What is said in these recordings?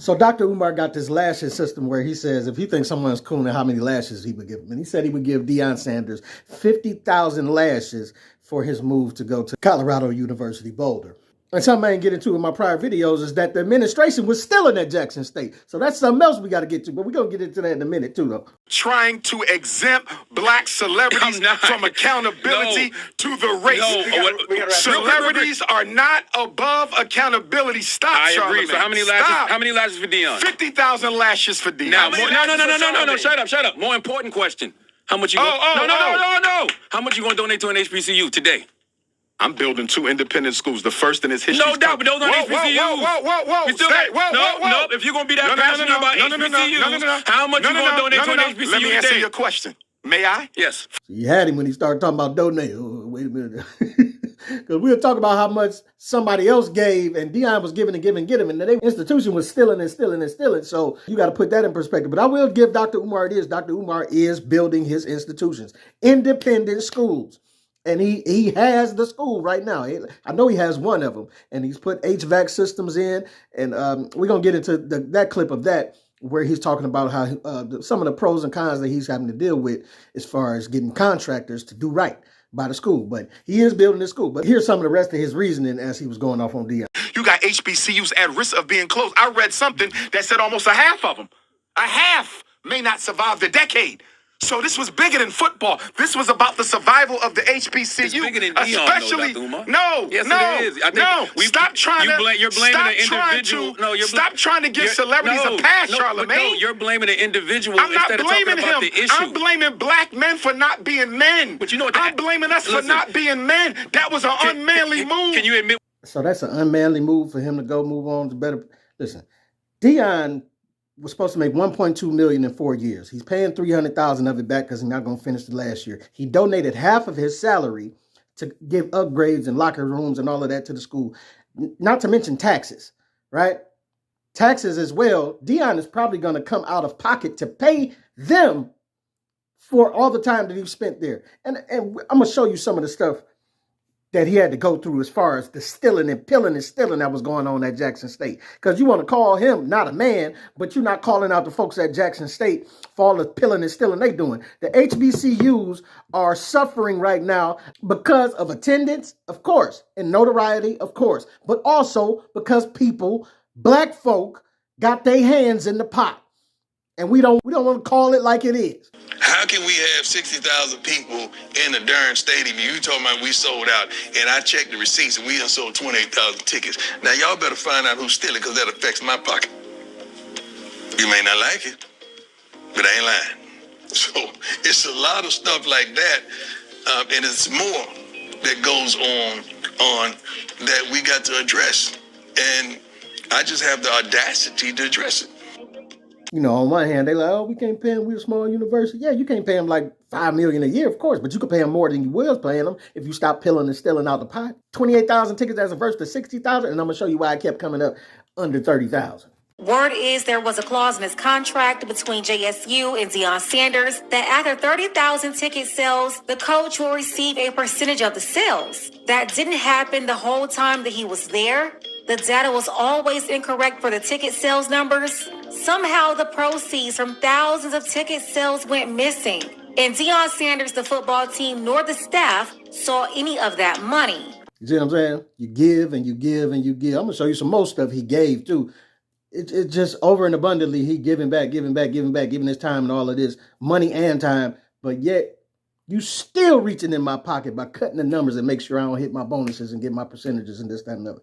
So Dr. Umar got this lashes system where he says if he thinks someone's cool, how many lashes he would give him. And he said he would give Deion Sanders 50,000 lashes for his move to go to Colorado University Boulder. And something I didn't get into in my prior videos is that the administration was still in that Jackson State. So that's something else we got to get to, but we're going to get into that in a minute too, though. Trying to exempt black celebrities from accountability to the race. Celebrities are not above accountability. Stop, I agree. Charlamagne. So how many lashes? Stop. How many lashes for Dion? 50,000 lashes for Dion. Now, no. Shut up. More important question. How much you? No. How much you gonna donate to an HBCU today? I'm building 2 independent schools. The first in its history. No doubt, but those aren't HBCUs. Whoa. No. If you're gonna be that passionate about HBCUs, how much you gonna donate to an HBCU Let me answer today? your question. May I? Yes. You had him when he started talking about donate. Oh, wait a minute. Because we were talking about how much somebody else gave, and Dion was giving and giving, and the institution was stealing. So you got to put that in perspective. But I will give Dr. Umar this. Dr. Umar is building his institutions, independent schools. And he has the school right now. I know he has one of them. And he's put HVAC systems in. And we're going to get into that clip of that, where he's talking about how some of the pros and cons that he's having to deal with as far as getting contractors to do right by the school. But he is building the school. But here's some of the rest of his reasoning as he was going off on Dion. You got HBCUs at risk of being closed. I read something that said almost a half of them. A half may not survive the decade. So this was bigger than football. This was about the survival of the HBCU. It's bigger than Dion, especially, though, Dr. Umar. No, yes, no, it is. I think no. Stop trying to. You're blaming an individual. Stop trying to give celebrities a pass, Charlamagne. No, you're blaming an individual I'm not instead of blaming talking about him. the issue. I'm blaming black men for not being men. But you know what? I'm blaming us for not being men. That was an unmanly move. Can you admit? So that's an unmanly move for him to go move on to better. Listen, Dion was supposed to make $1.2 million in 4 years. He's paying $300,000 of it back because he's not going to finish the last year. He donated half of his salary to give upgrades and locker rooms and all of that to the school. Not to mention taxes, right? Taxes as well. Dion is probably going to come out of pocket to pay them for all the time that he spent there. And I'm going to show you some of the stuff that he had to go through as far as the stealing and pilling and stealing that was going on at Jackson State. Because you want to call him not a man, but you're not calling out the folks at Jackson State for all the pilling and stealing they doing. The HBCUs are suffering right now because of attendance, of course, and notoriety, of course, but also because people, black folk, got their hands in the pot. And we don't want to call it like it is. How can we have 60,000 people in the darn stadium? You talking about we sold out, and I checked the receipts, and we done sold 28,000 tickets. Now, y'all better find out who's stealing, because that affects my pocket. You may not like it, but I ain't lying. So it's a lot of stuff like that, and it's more that goes on that we got to address. And I just have the audacity to address it. You know, on one hand, they like, oh, we can't pay him. We're a small university. Yeah, you can't pay him like $5 million a year, of course, but you could pay him more than you was paying him if you stop pilling and stealing out the pot. 28,000 tickets as a verse to 60,000, and I'm going to show you why I kept coming up under 30,000. Word is there was a clause in his contract between JSU and Deion Sanders that after 30,000 ticket sales, the coach will receive a percentage of the sales. That didn't happen the whole time that he was there. The data was always incorrect for the ticket sales numbers. Somehow the proceeds from thousands of ticket sales went missing. And Deion Sanders, the football team, nor the staff saw any of that money. You see what I'm saying? You give and you give and you give. I'm going to show you some more stuff he gave too. It's just over and abundantly he giving back, giving his time and all of this money and time. But yet you still reaching in my pocket by cutting the numbers and make sure I don't hit my bonuses and get my percentages and this, that, and the other.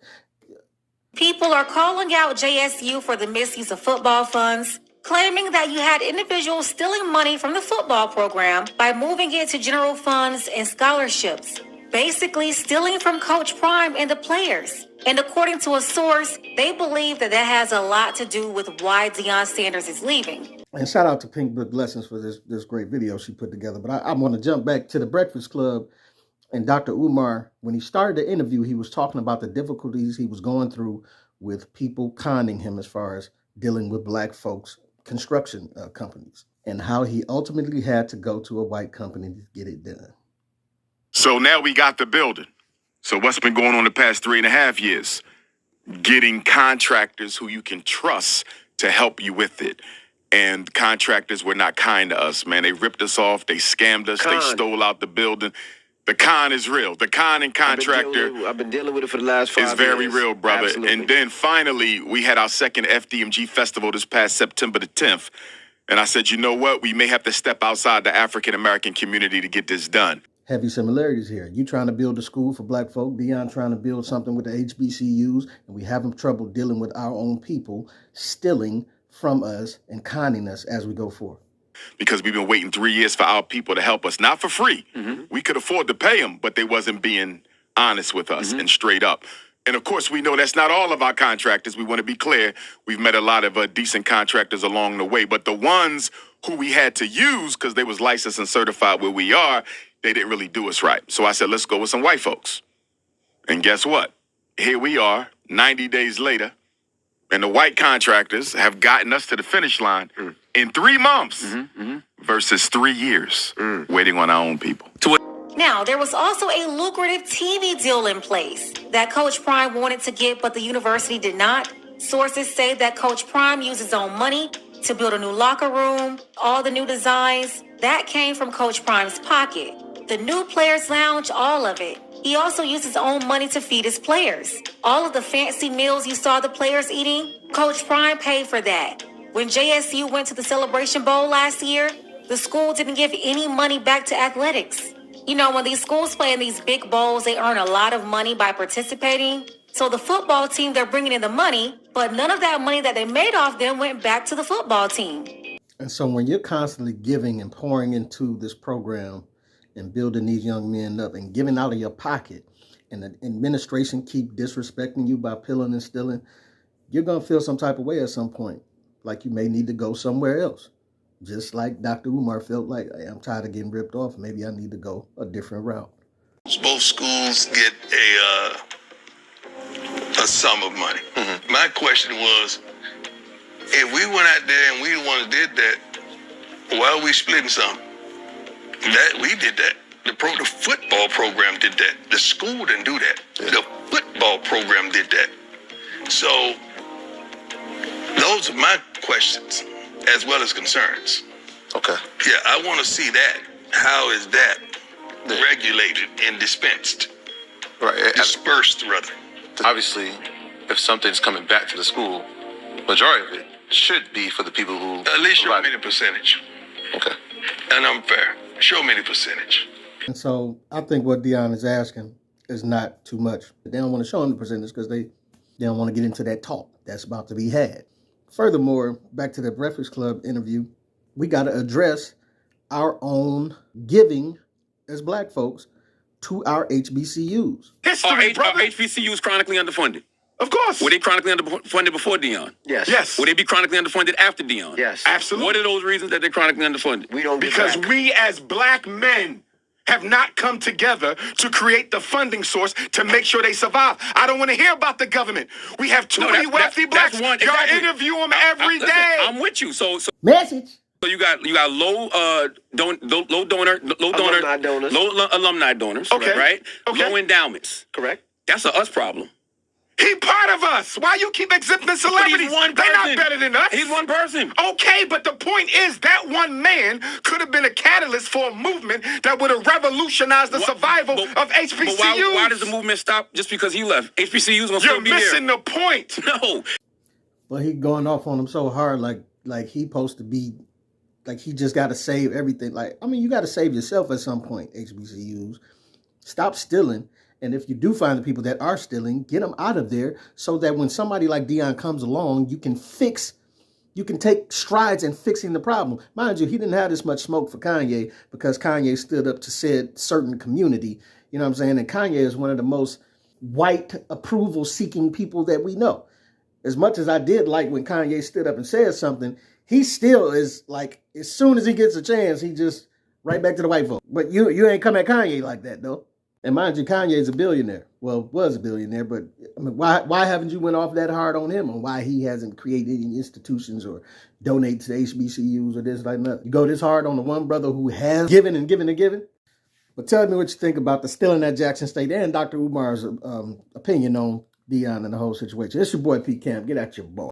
People are calling out JSU for the misuse of football funds, claiming that you had individuals stealing money from the football program by moving it to general funds and scholarships, basically stealing from Coach Prime and the players. And according to a source, they believe that has a lot to do with why Deion Sanders is leaving. And shout out to Pink Book Lessons for this great video she put together. But I want to jump back to the Breakfast Club. And Dr. Umar, when he started the interview, he was talking about the difficulties he was going through with people conning him as far as dealing with black folks, construction companies, and how he ultimately had to go to a white company to get it done. So now we got the building. So what's been going on the past 3.5 years? Getting contractors who you can trust to help you with it. And contractors were not kind to us, man. They ripped us off. They scammed us. They stole out the building. The con is real. The con and contractor I've been dealing with it for the last 5 years. It's very real, brother. Absolutely. And then finally, we had our second FDMG festival this past September the 10th. And I said, you know what? We may have to step outside the African-American community to get this done. Heavy similarities here. You trying to build a school for black folk, Deon trying to build something with the HBCUs, and we having trouble dealing with our own people stealing from us and conning us as we go forward. Because we've been waiting 3 years for our people to help us, not for free. We could afford to pay them, but they wasn't being honest with us and straight up. And of course, we know that's not all of our contractors. We want to be clear. We've met a lot of decent contractors along the way, but the ones who we had to use because they was licensed and certified where we are, they didn't really do us right. So I said, let's go with some white folks. And guess what? Here we are, 90 days later, and the white contractors have gotten us to the finish line in 3 months versus 3 years waiting on our own people. Now, there was also a lucrative TV deal in place that Coach Prime wanted to get, but the university did not. Sources say that Coach Prime used his own money to build a new locker room, all the new designs. That came from Coach Prime's pocket. The new players' lounge, all of it. He also used his own money to feed his players. All of the fancy meals you saw the players eating, Coach Prime paid for that. When JSU went to the Celebration Bowl last year, the school didn't give any money back to athletics. You know, when these schools play in these big bowls, they earn a lot of money by participating. So the football team, they're bringing in the money, but none of that money that they made off them went back to the football team. And so when you're constantly giving and pouring into this program and building these young men up and giving out of your pocket, and the administration keep disrespecting you by pilling and stealing, you're going to feel some type of way at some point, like you may need to go somewhere else. Just like Dr. Umar felt like, hey, I'm tired of getting ripped off. Maybe I need to go a different route. Both schools get a sum of money. My question was, if we went out there and we the ones did that, why are we splitting some? That we did that. The football program did that. The school didn't do that. The football program did that. So those are my questions as well as concerns. Okay. Yeah, I want to see that. How is that regulated and dispensed? Right. Dispersed, rather. Obviously, if something's coming back to the school, majority of it should be for the people who... At least show me the percentage. Okay. And I'm fair. Show me the percentage. And so I think what Dion is asking is not too much. They don't want to show him the percentage because they don't want to get into that talk that's about to be had. Furthermore, back to the Breakfast Club interview, we got to address our own giving as black folks to our HBCUs. History, brother. Are HBCUs chronically underfunded? Of course. Were they chronically underfunded before Dion? Yes. Yes. Will they be chronically underfunded after Dion? Yes. Absolutely. What are those reasons that they're chronically underfunded? We don't get Because back. we as black men have not come together to create the funding source to make sure they survive. I don't want to hear about the government. We have too many wealthy blacks. Y'all interview them every day. I'm with you. So Message. you got low alumni donors, Okay. right? Okay. Low endowments. Correct. That's a us problem. He part of us. Why you keep exempting celebrities? But he's one They're not person. better than us. He's one person. Okay, but the point is that one man could have been a catalyst for a movement that would have revolutionized the survival of HBCUs. But why does the movement stop just because he left? HBCUs gonna still be You're here. missing the point. No. But he going off on him so hard, like he supposed to be, like he just got to save everything. Like, I mean, you got to save yourself at some point, HBCUs. Stop stealing. And if you do find the people that are stealing, get them out of there so that when somebody like Dion comes along, you can take strides in fixing the problem. Mind you, he didn't have this much smoke for Kanye because Kanye stood up to said certain community. You know what I'm saying? And Kanye is one of the most white approval-seeking people that we know. As much as I did like when Kanye stood up and said something, he still is like, as soon as he gets a chance, he just right back to the white folk. But you ain't come at Kanye like that, though. And mind you, Kanye's a billionaire. Well, was a billionaire, but I mean, why haven't you went off that hard on him on why he hasn't created any institutions or donate to the HBCUs or this, like that? You go this hard on the one brother who has given and given and given? But tell me what you think about the stealing at Jackson State and Dr. Umar's opinion on Dion and the whole situation. It's your boy Pete Camp. Get at your boy.